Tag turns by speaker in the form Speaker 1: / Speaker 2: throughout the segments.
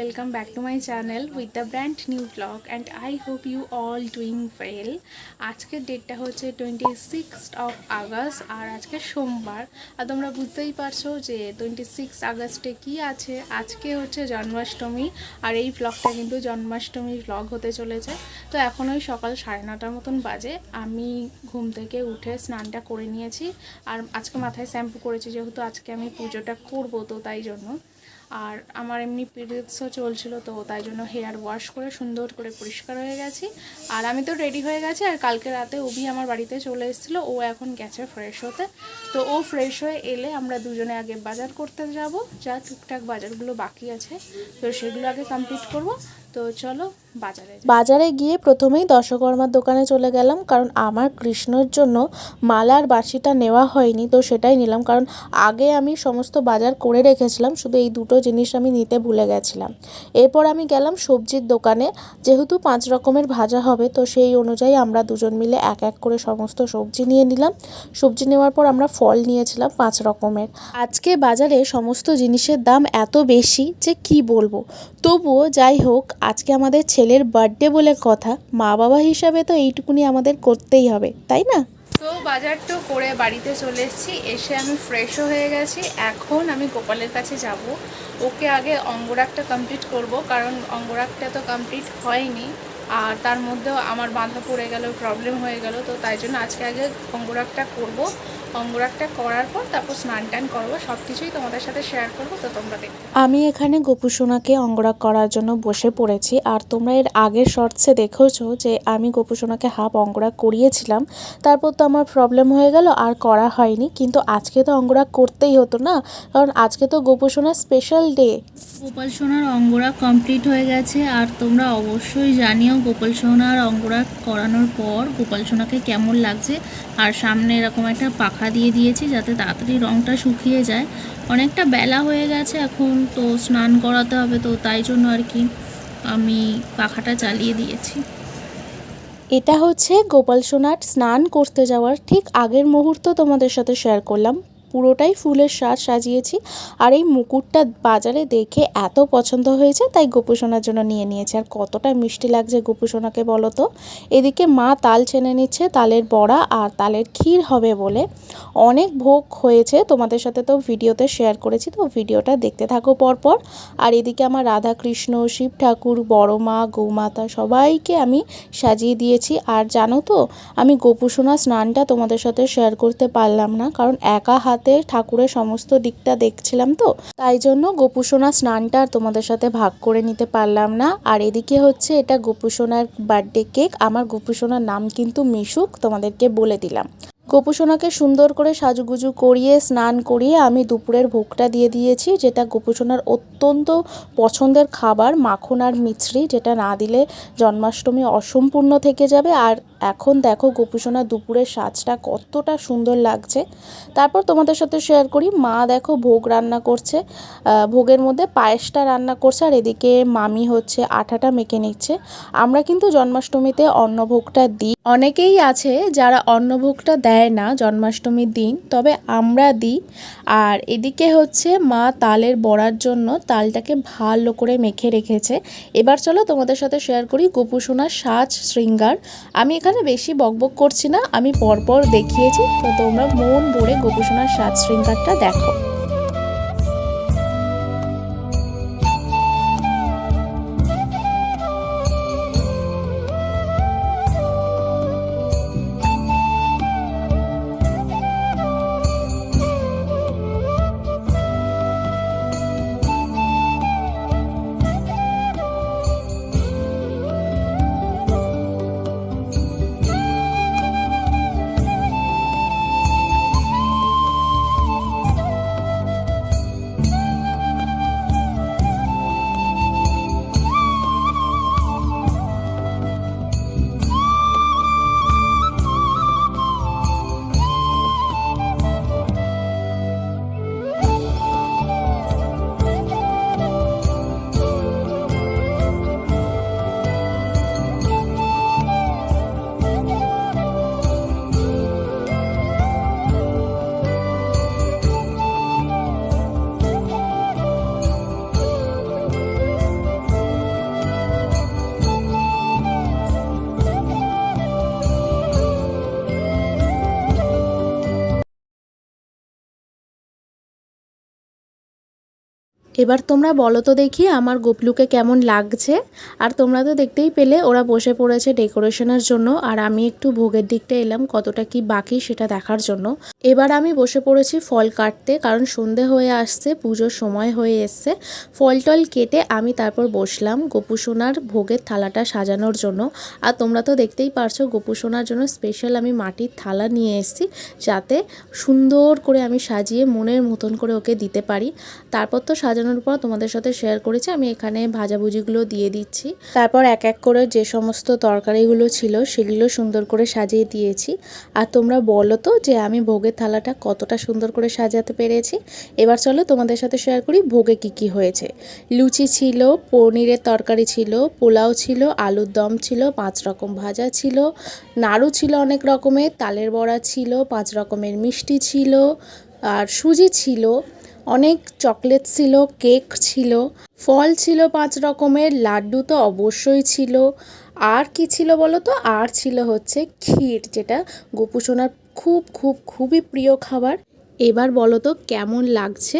Speaker 1: welcome back to my channel with a brand new vlog and I hope you all doing well. আজকের ডেটটা হচ্ছে 26th of August আর আজকে সোমবার। আর তোমরা বুঝতেই পারছো যে 26 আগস্টে কি আছে। আজকে হচ্ছে জন্মাষ্টমী আর এই ভ্লগটা কিন্তু জন্মাষ্টমীর ভ্লগ হতে চলেছে। তো এখন ওই সকাল 9:30 মতন বাজে। আমি ঘুম থেকে উঠে স্নানটা করে নিয়েছি আর আজকে মাথায় শ্যাম্পু করেছি যেহেতু আজকে আমি পুজোটা করবো, তো তাই জন্য। আর আমার এমনি পিরিয়ডসও চলছিল, তো তাই জন্য হেয়ার ওয়াশ করে সুন্দর করে পরিষ্কার হয়ে গেছি। আর আমি তো রেডি হয়ে গেছি। আর কালকে রাতে অভি আমার বাড়িতে চলে এসেছিলো, ও এখন গেছে ফ্রেশ হতে। তো ও ফ্রেশ হয়ে এলে আমরা দুজনে আগে বাজার করতে যাব, যা টুকটাক বাজারগুলো বাকি আছে তো সেগুলো আগে কমপ্লিট করব। তো চলো বাজারে গিয়ে প্রথমেই দশকর্মার দোকানে চলে গেলাম, কারণ আমার কৃষ্ণর জন্য মালার বাঁশিটা নেওয়া হয়নি, তো সেটাই নিলাম। কারণ আগে আমি সমস্ত বাজার করে রেখেছিলাম, শুধু এই দুটো জিনিস আমি নিতে ভুলে গেছিলাম। এরপর আমি গেলাম সবজির দোকানে, যেহেতু 5 রকমের ভাজা হবে তো সেই অনুযায়ী আমরা দুজন মিলে এক এক করে সমস্ত সবজি নিয়ে নিলাম। সবজি নেওয়ার পর আমরা ফল নিয়েছিলাম 5 রকমের। আজকে বাজারে সমস্ত জিনিসের দাম এত বেশি যে কি বলবো, তবুও যাই হোক, আজকে আমাদের ছেলের বার্থডে বলে কথা, মা বাবা হিসাবে তো এইটুকুনি আমাদের করতেই হবে, তাই না? তো বাজার তো করে বাড়িতে চলে এসেছি, এসে আমি ফ্রেশও হয়ে গেছি। এখন আমি গোপালের কাছে যাব, ওকে আগে অঙ্গরাগটা কমপ্লিট করব, কারণ অঙ্গরাগটা তো কমপ্লিট হয়নি আর তার মধ্যেও আমার বাঁধা পড়ে গেল, প্রবলেম হয়ে গেল। তো তাই জন্য আজকে আগে অঙ্গরাগটা করব। অঙ্গরাগটা করার পর তারপর স্নান টান করবো, সব কিছুই তোমাদের সাথে শেয়ার করবো। তো তোমরা দেখো, আমি এখানে গোপুসোনাকে অঙ্গরাগ করার জন্য বসে পড়েছি। আর তোমরা এর আগের শর্টসে দেখেছো যে আমি গোপুসোনাকে হাফ অঙ্গরাগ করিয়েছিলাম, তারপর তো আমার প্রবলেম হয়ে গেল আর করা হয়নি। কিন্তু আজকে তো অঙ্গরাগ করতেই হতো না, কারণ আজকে তো গোপুসোনার স্পেশাল ডে। গোপাল সোনার অঙ্গরাগ কমপ্লিট হয়ে গেছে আর তোমরা অবশ্যই জানিও গোপাল সোনার অঙ্গরাগ করানোর পর গোপাল সোনাকে কেমন লাগছে। আর সামনে এরকম একটা পাখা দিয়ে দিয়েছি যাতে তাড়াতাড়ি রঙটা শুকিয়ে যায়। অনেকটা বেলা হয়ে গেছে এখন, তো স্নান করাতে হবে, তো তাই জন্য আর কি আমি পাখাটা চালিয়ে দিয়েছি। এটা হচ্ছে গোপাল সোনার স্নান করতে যাওয়ার ঠিক আগের মুহূর্ত তোমাদের সাথে শেয়ার করলাম। পুরোটাই ফুলের সাজ সাজিয়েছি আর এই মুকুটটা বাজারে দেখে এত পছন্দ হয়েছে, তাই গোপুসোনার জন্য নিয়ে নিয়েছি। আর কতটা মিষ্টি লাগছে গোপুসোনাকে বলো তো। এদিকে মা তাল ছেনে নিচ্ছে, তালের বড়া আর তালের ক্ষীর হবে বলে। অনেক ভোগ হয়েছে, তোমাদের সাথে তো ভিডিওতে শেয়ার করেছি, তো ভিডিওটা দেখতে থাকো পরপর। আর এদিকে আমার রাধা কৃষ্ণ, শিব ঠাকুর, বড় মা, গৌমাতা সবাইকে আমি সাজিয়ে দিয়েছি। আর জানো তো, আমি গোপুসোনা স্নানটা তোমাদের সাথে শেয়ার করতে পারলাম না, কারণ একা হাতে ঠাকুরের সমস্ত দিকটা দেখছিলাম, তো তাই জন্য গোপুসোনা স্নানটা আর তোমাদের সাথে ভাগ করে নিতে পারলাম না। আর এদিকে হচ্ছে এটা গোপুসোনার বার্থডে কেক। আমার গোপুসোনার নাম কিন্তু মিশুক, তোমাদেরকে বলে দিলাম। গোপুসোনাকে সুন্দর করে সাজুগুজু করিয়ে স্নান করিয়ে আমি দুপুরের ভোগটা দিয়ে দিয়েছি, যেটা গোপুসোনার অত্যন্ত পছন্দের খাবার, মাখন আর মিছরি, যেটা না দিলে জন্মাষ্টমী অসম্পূর্ণ থেকে যাবে। আর এখন দেখো গোপুসোনার দুপুরের সাজটা কতটা সুন্দর লাগছে। তারপর তোমাদের সাথে শেয়ার করি, মা দেখো ভোগ রান্না করছে, ভোগের মধ্যে পায়েসটা রান্না করছে আর এদিকে মামি হচ্ছে আটাটা মেখে নিচ্ছে। আমরা কিন্তু জন্মাষ্টমীতে অন্নভোগটা দিই, অনেকেই আছে যারা অন্নভোগটা দেয় না জন্মাষ্টমীর দিন, তবে আমরা দিই। আর এদিকে হচ্ছে মা তালের বড়ার জন্য তালটাকে ভালো করে মেখে রেখেছে। এবার চলো তোমাদের সাথে শেয়ার করি গোপুসোনার সাজ শৃঙ্গার। আমি এখানে বেশি বকবক করছি না, আমি পরপর দেখিয়েছি, তো তোমরা মন ভরে গোপুসোনার সাজ শৃঙ্গারটা দেখো। এবার তোমরা বলো তো দেখি আমার গোপলুকে কেমন লাগছে। আর তোমরা তো দেখতেই পেলে ওরা বসে পড়েছে ডেকোরেশনের জন্য, আর আমি একটু ভোগের দিকটা এলাম কতটা কি বাকি সেটা দেখার জন্য। এবার আমি বসে পড়েছি ফল কাটতে, কারণ সন্ধে হয়ে আসছে, পুজোর সময় হয়ে এসছে। ফল টল কেটে আমি তারপর বসলাম গোপুসোনার ভোগের থালাটা সাজানোর জন্য। আর তোমরা তো দেখতেই পারছো গোপুসোনার জন্য স্পেশাল আমি মাটির থালা নিয়ে এসেছি, যাতে সুন্দর করে আমি সাজিয়ে মনের মতন করে ওকে দিতে পারি। তারপর তো সাজানোর পর তোমাদের সাথে শেয়ার করেছি, আমি এখানে ভাজাভুজিগুলো দিয়ে দিচ্ছি। তারপর এক এক করে যে সমস্ত তরকারিগুলো ছিল সেগুলো সুন্দর করে সাজিয়ে দিয়েছি। আর তোমরা বলো তো যে আমি ভোগের থালাটা কতটা সুন্দর করে সাজাতে পেরেছি। এবার চলো তোমাদের সাথে শেয়ার করি ভোগে কি কি হয়েছে। লুচি ছিল, পনিরের তরকারি ছিল, পোলাও ছিল, আলুর দম ছিল, 5 রকম ভাজা ছিল, নাড়ু ছিল অনেক রকমের, তালের বড়া ছিল, 5 রকমের মিষ্টি ছিল, আর সুজি ছিল, অনেক চকলেট ছিল, কেক ছিল, ফল ছিল 5 রকমের, লাড্ডু তো অবশ্যই ছিল। আর কি ছিল বলো তো, আর ছিল হচ্ছে ক্ষীর, যেটা গোপুসোনার খুবই প্রিয় খাবার। এবার বলো তো কেমন লাগছে।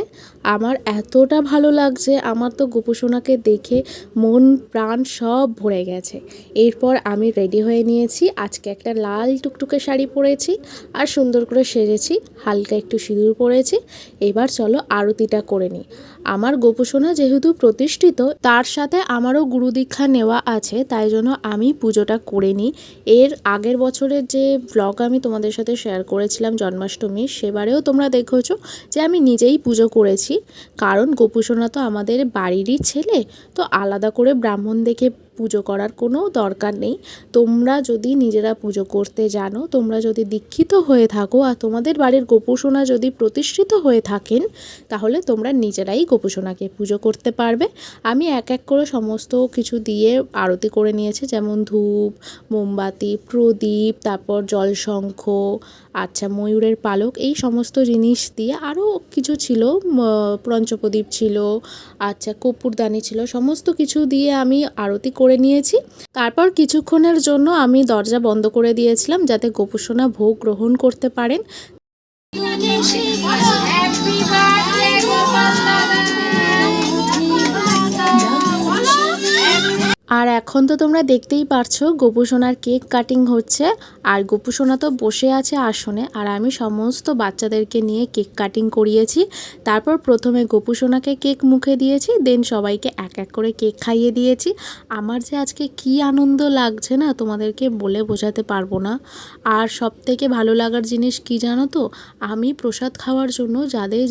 Speaker 1: আমার এতটা ভালো লাগছে, আমার তো গোপুসোনাকে দেখে মন প্রাণ সব ভরে গেছে। এরপর আমি রেডি হয়ে নিয়েছি, আজকে একটা লাল টুকটুকে শাড়ি পরেছি আর সুন্দর করে সেজেছি, হালকা একটু সিঁদুর পরেছি। এবার চলো আরতিটা করে নিই। আমার গোপুসোনা যেহেতু প্রতিষ্ঠিত, তার সাথে আমারও গুরু দীক্ষা নেওয়া আছে, তাই জন্য আমি পুজোটা করে নিই। এর আগের বছরের যে ব্লগ আমি তোমাদের সাথে শেয়ার করেছিলাম জন্মাষ্টমী, সেবারেও তোমরা দেখেছো যে আমি নিজেই পুজো করেছি, কারণ গোপুসোনা তো আমাদের বাড়িরই ছেলে, তো আলাদা করে ব্রাহ্মণ দেখে পুজো করার কোনো দরকার নেই। তোমরা যদি নিজেরা পুজো করতে জানো, তোমরা যদি দীক্ষিত হয়ে থাকো আর তোমাদের বাড়ির গোপুসোনা যদি প্রতিষ্ঠিত হয়ে থাকেন, তাহলে তোমরা নিজেরাই গোপুসোনাকে পুজো করতে পারবে। আমি এক এক করে সমস্ত কিছু দিয়ে আরতি করে নিয়েছি, যেমন ধূপ, মোমবাতি, প্রদীপ, তারপর জলশঙ্খ, আচ্ছা ময়ূরের পালক, এই সমস্ত জিনিস দিয়ে আরও কিছু ছিল, পঞ্চপ্রদীপ ছিল, আচ্ছা কর্পূরদানি ছিল, সমস্ত কিছু দিয়ে আমি আরতি করে নিয়েছি। তারপর কিছুক্ষণের জন্য আমি দরজা বন্ধ করে দিয়েছিলাম, যাতে গোপুসোনা ভোগ গ্রহণ করতে পারেন। আর এখন তো তোমরা দেখতেই পারছো গোপুসোনার কেক কাটিং হচ্ছে, আর গোপুসোনা তো বসে আছে আসনে, আর আমি সমস্ত বাচ্চাদেরকে নিয়ে কেক কাটিং করিয়েছি। তারপর প্রথমে গোপুসোনাকে কেক মুখে দিয়েছি, দেন সবাইকে এক এক করে কেক খাইয়ে দিয়েছি। আমার যে আজকে কি আনন্দ লাগছে না, তোমাদেরকে বলে বোঝাতে পারবো না। আর সব থেকে ভালো লাগার জিনিস কি জানো তো, আমি প্রসাদ খাওয়ার জন্য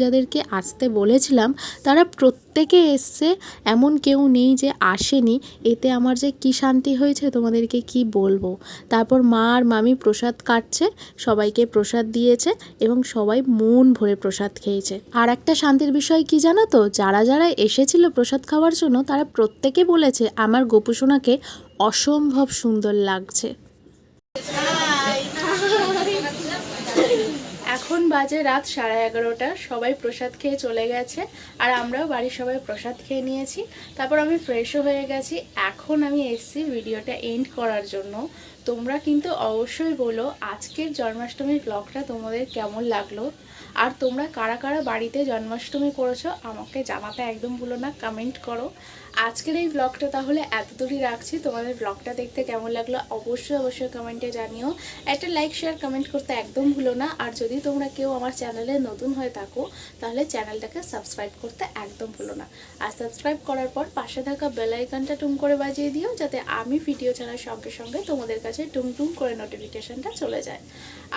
Speaker 1: যাদেরকে আসতে বলেছিলাম তারা প্রত্যেকে এসছে, এমন কেউ নেই যে আসেনি। এতে আমার যে কি শান্তি হয়েছে তোমাদেরকে কি বলবো। তারপর মা আর মামি প্রসাদ কাটছে, সবাইকে প্রসাদ দিয়েছে এবং সবাই মন ভরে প্রসাদ খেয়েছে। আর একটা শান্তির বিষয় কি জানো তো, যারা এসেছিল প্রসাদ খাওয়ার জন্য তারা প্রত্যেকে বলেছে আমার গোপুসোনাকে অসম্ভব সুন্দর লাগছে। এখন বাজে রাত 11:30, সবাই প্রসাদ খেয়ে চলে গেছে, আর আমরাও বাড়ির সবাই প্রসাদ খেয়ে নিয়েছি। তারপর আমি ফ্রেশও হয়ে গেছি, এখন আমি এসেছি ভিডিওটা এন্ড করার জন্য। তোমরা কিন্তু অবশ্যই বলো আজকের জন্মাষ্টমীর ব্লগটা তোমাদের কেমন লাগলো, আর তোমরা কারা কারা বাড়িতে জন্মাষ্টমী করেছো আমাকে জানাতে একদম ভুলো না, কমেন্ট করো। আজকের এই ব্লগটা তাহলে এতদূরই রাখছি। তোমাদের ব্লগটা দেখতে কেমন লাগলো অবশ্যই কমেন্টে জানিও। একটা লাইক শেয়ার কমেন্ট করতে একদম ভুলো না। আর যদি তোমরা কেউ আমার চ্যানেলে নতুন হয়ে থাকো তাহলে চ্যানেলটাকে সাবস্ক্রাইব করতে একদম ভুলো না। আর সাবস্ক্রাইব করার পর পাশে থাকা বেল আইকনটা টুম করে বাজিয়ে দিও, যাতে আমি ভিডিও ছাড়ার সঙ্গে সঙ্গে তোমাদের কাছে টুম করে নোটিফিকেশনটা চলে যায়।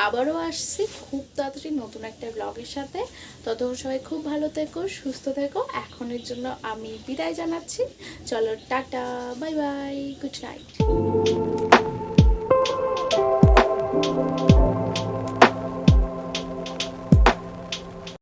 Speaker 1: আবারও আসছি খুব তাড়াতাড়ি নতুন একটা ব্লগের সাথে। ততক্ষণ সবাই খুব ভালো থেকো, সুস্থ থেকো। এখনের জন্য আমি বিদায় জানাচ্ছি। চলো tata, bye bye, good night.